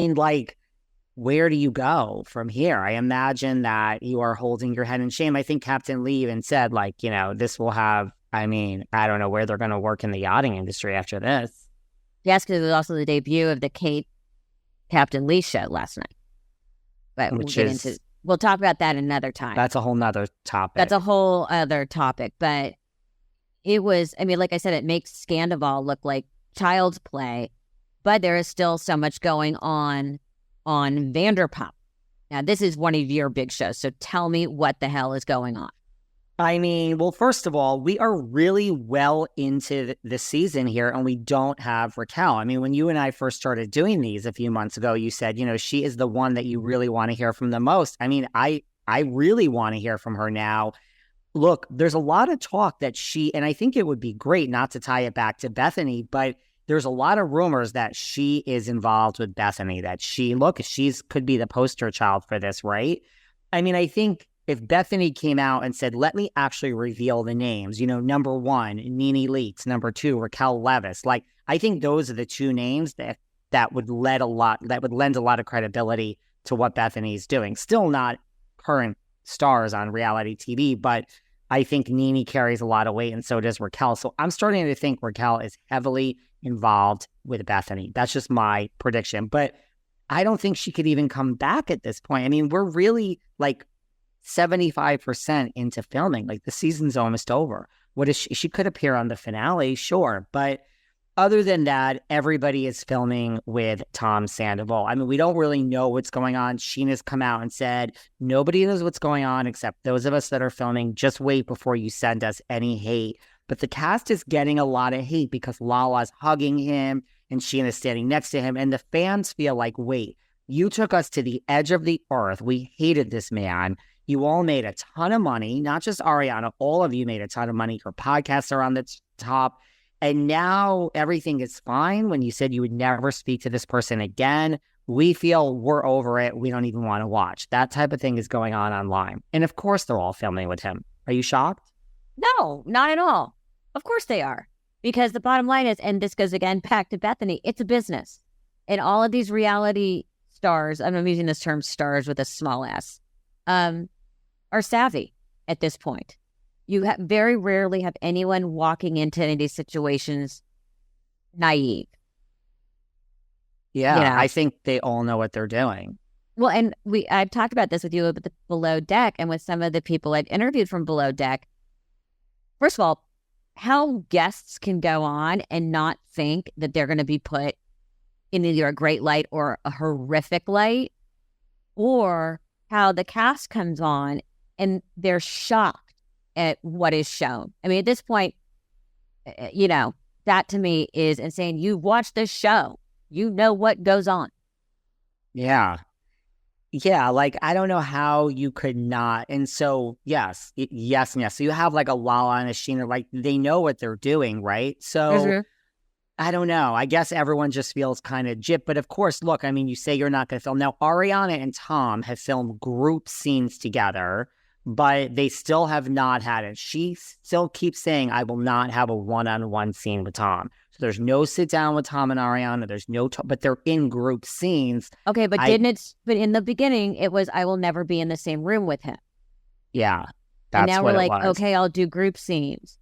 mean, like, where do you go from here? I imagine that you are holding your head in shame. I think Captain Lee even said, like, this will have, I mean, I don't know where they're going to work in the yachting industry after this. Yes, because it was also the debut of the Kate Captain Lee show last night. But we'll talk about that another time. That's a whole nother topic. That's a whole other topic. But it was, I mean, like I said, it makes Scandival look like child's play, but there is still so much going on Vanderpump. Now, this is one of your big shows, so tell me what the hell is going on. I mean, well, first of all, we are really well into the season here, and we don't have Raquel. I mean, when you and I first started doing these a few months ago, you said, she is the one that you really want to hear from the most. I mean, I really want to hear from her now. Look, there's a lot of talk that and I think it would be great not to tie it back to Bethenny, but there's a lot of rumors that she is involved with Bethenny, that she's could be the poster child for this, right? I mean, I think if Bethenny came out and said, let me actually reveal the names, number one, Nene Leakes, number two, Raquel Leviss, like, I think those are the two names that would lend a lot of credibility to what Bethenny is doing. Still not current stars on reality TV, but I think Nene carries a lot of weight, and so does Raquel. So I'm starting to think Raquel is heavily involved with Bethenny. That's just my prediction. But I don't think she could even come back at this point. I mean, we're really like 75% into filming. Like, the season's almost over. What is she could appear on the finale, sure. But other than that, everybody is filming with Tom Sandoval. I mean, we don't really know what's going on. Sheena's come out and said, nobody knows what's going on except those of us that are filming. Just wait before you send us any hate. But the cast is getting a lot of hate because Lala's hugging him and Sheena's standing next to him. And the fans feel like, wait, you took us to the edge of the earth. We hated this man. You all made a ton of money. Not just Ariana. All of you made a ton of money. Her podcasts are on the top. And now everything is fine. When you said you would never speak to this person again, we feel we're over it. We don't even want to watch. That type of thing is going on online. And of course, they're all filming with him. Are you shocked? No, not at all. Of course they are. Because the bottom line is, and this goes again back to Bethenny, it's a business. And all of these reality stars, I'm using this term stars with a small s, are savvy at this point. You very rarely have anyone walking into any of these situations naive. Yeah, I think they all know what they're doing. Well, and I've talked about this with you about the Below Deck and with some of the people I've interviewed from Below Deck. First of all, how guests can go on and not think that they're going to be put in either a great light or a horrific light, or how the cast comes on and they're shocked at what is shown. I mean, at this point, that to me is insane. You've watched this show. You know what goes on. Yeah. Yeah, like, I don't know how you could not. And so, yes. So you have like a Lala and a Sheena, like, they know what they're doing, right? So I don't know. I guess everyone just feels kind of gypped. But of course, look, I mean, you say you're not going to film. Now, Ariana and Tom have filmed group scenes together, but they still have not had it. She still keeps saying, I will not have a one-on-one scene with Tom. So there's no sit down with Tom and Ariana. There's no, but they're in group scenes. Okay, but but in the beginning, it was, I will never be in the same room with him. Yeah. And now we're like, okay, I'll do group scenes.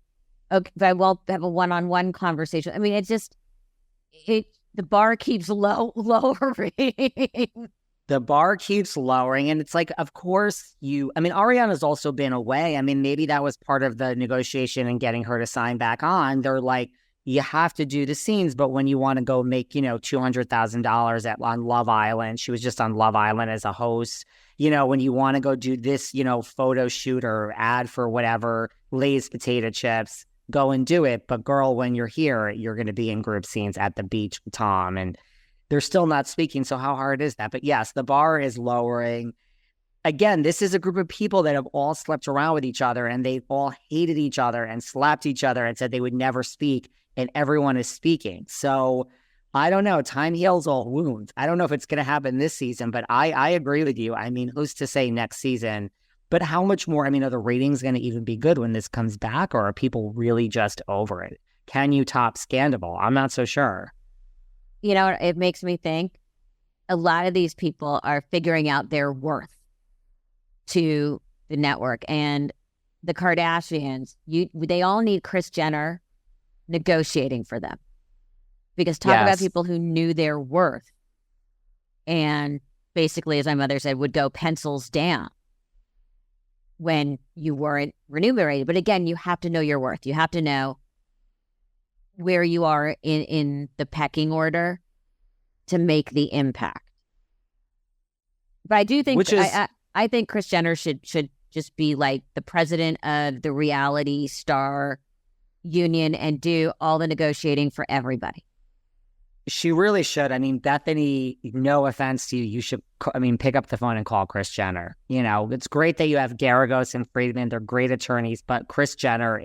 Okay, but I will have a one-on-one conversation. I mean, it's just, the bar keeps lowering. The bar keeps lowering, and it's like, of course Ariana's also been away. I mean, maybe that was part of the negotiation and getting her to sign back on. They're like, you have to do the scenes, but when you want to go make, $200,000 on Love Island, she was just on Love Island as a host. When you want to go do this, photo shoot or ad for whatever, Lay's potato chips, go and do it. But girl, when you're here, you're going to be in group scenes at the beach with Tom, and they're still not speaking. So how hard is that? But yes, the bar is lowering. Again, this is a group of people that have all slept around with each other, and they've all hated each other and slapped each other and said they would never speak, and everyone is speaking. So I don't know. Time heals all wounds. I don't know if it's going to happen this season, but I agree with you. I mean, who's to say next season? But how much more? I mean, are the ratings going to even be good when this comes back, or are people really just over it? Can you top Scandival? I'm not so sure. It makes me think, a lot of these people are figuring out their worth to the network. And the Kardashians, they all need Kris Jenner negotiating for them. Because talk about people who knew their worth and basically, as my mother said, would go pencils down when you weren't remunerated. But again, you have to know your worth. You have to know where you are in the pecking order to make the impact. But I do think I think Kris Jenner should just be like the president of the reality star union and do all the negotiating for everybody. She really should. I mean, Bethenny, no offense to you, you should, pick up the phone and call Kris Jenner. You know, it's great that you have Garagos and Friedman. They're great attorneys, but Kris Jenner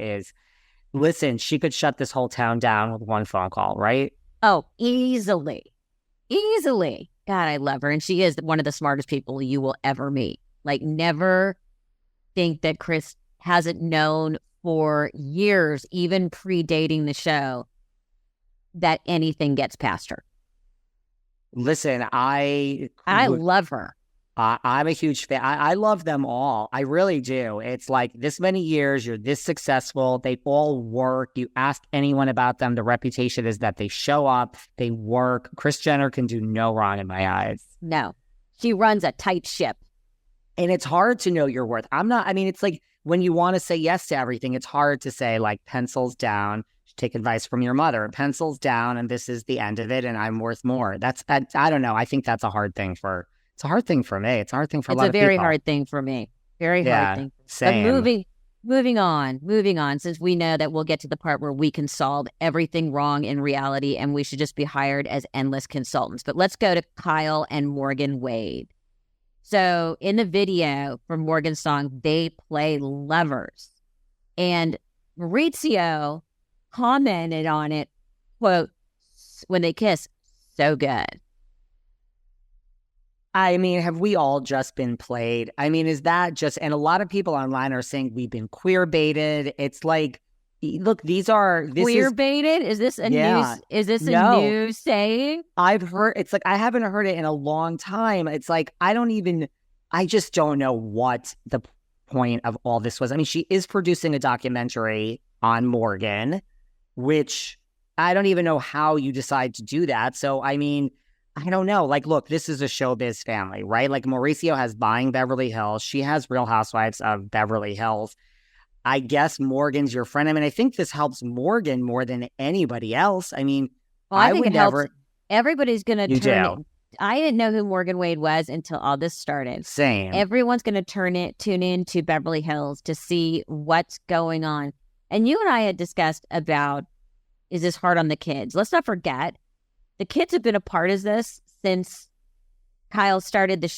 listen, she could shut this whole town down with one phone call, right? Oh, easily. God, I love her. And she is one of the smartest people you will ever meet. Like, never think that Kris hasn't known for years, even predating the show, that anything gets past her. Listen, I love her. I'm a huge fan. I love them all. I really do. It's like this many years, you're this successful. They all work. You ask anyone about them, the reputation is that they show up, they work. Kris Jenner can do no wrong in my eyes. No, she runs a tight ship. And it's hard to know your worth. It's like when you want to say yes to everything, it's hard to say like pencils down. Take advice from your mother, pencils down, and this is the end of it, and I'm worth more. I don't know. I think that's a hard thing it's a hard thing for me. It's a hard thing for a lot of people. It's a very hard thing for me. Very hard thing. Same. But moving on, since we know that we'll get to the part where we can solve everything wrong in reality and we should just be hired as endless consultants. But let's go to Kyle and Morgan Wade. So in the video for Morgan's song, they play lovers. And Mauricio commented on it, quote, when they kiss, so good. I mean, have we all just been played? I mean, is that just, and a lot of people online are saying we've been queer baited. It's like, look, queer baited? Is this a new saying? I've heard, it's like, I haven't heard it in a long time. It's like, I just don't know what the point of all this was. I mean, she is producing a documentary on Morgan, which I don't even know how you decide to do that. So, I mean, I don't know. Like, look, this is a showbiz family, right? Like, Mauricio has Buying Beverly Hills. She has Real Housewives of Beverly Hills. I guess Morgan's your friend. I mean, I think this helps Morgan more than anybody else. I mean, I think it helps. Everybody's going to turn it. I didn't know who Morgan Wade was until all this started. Same. Everyone's going to tune in to Beverly Hills to see what's going on. And you and I had discussed about, is this hard on the kids? Let's not forget, the kids have been a part of this since Kyle started the show.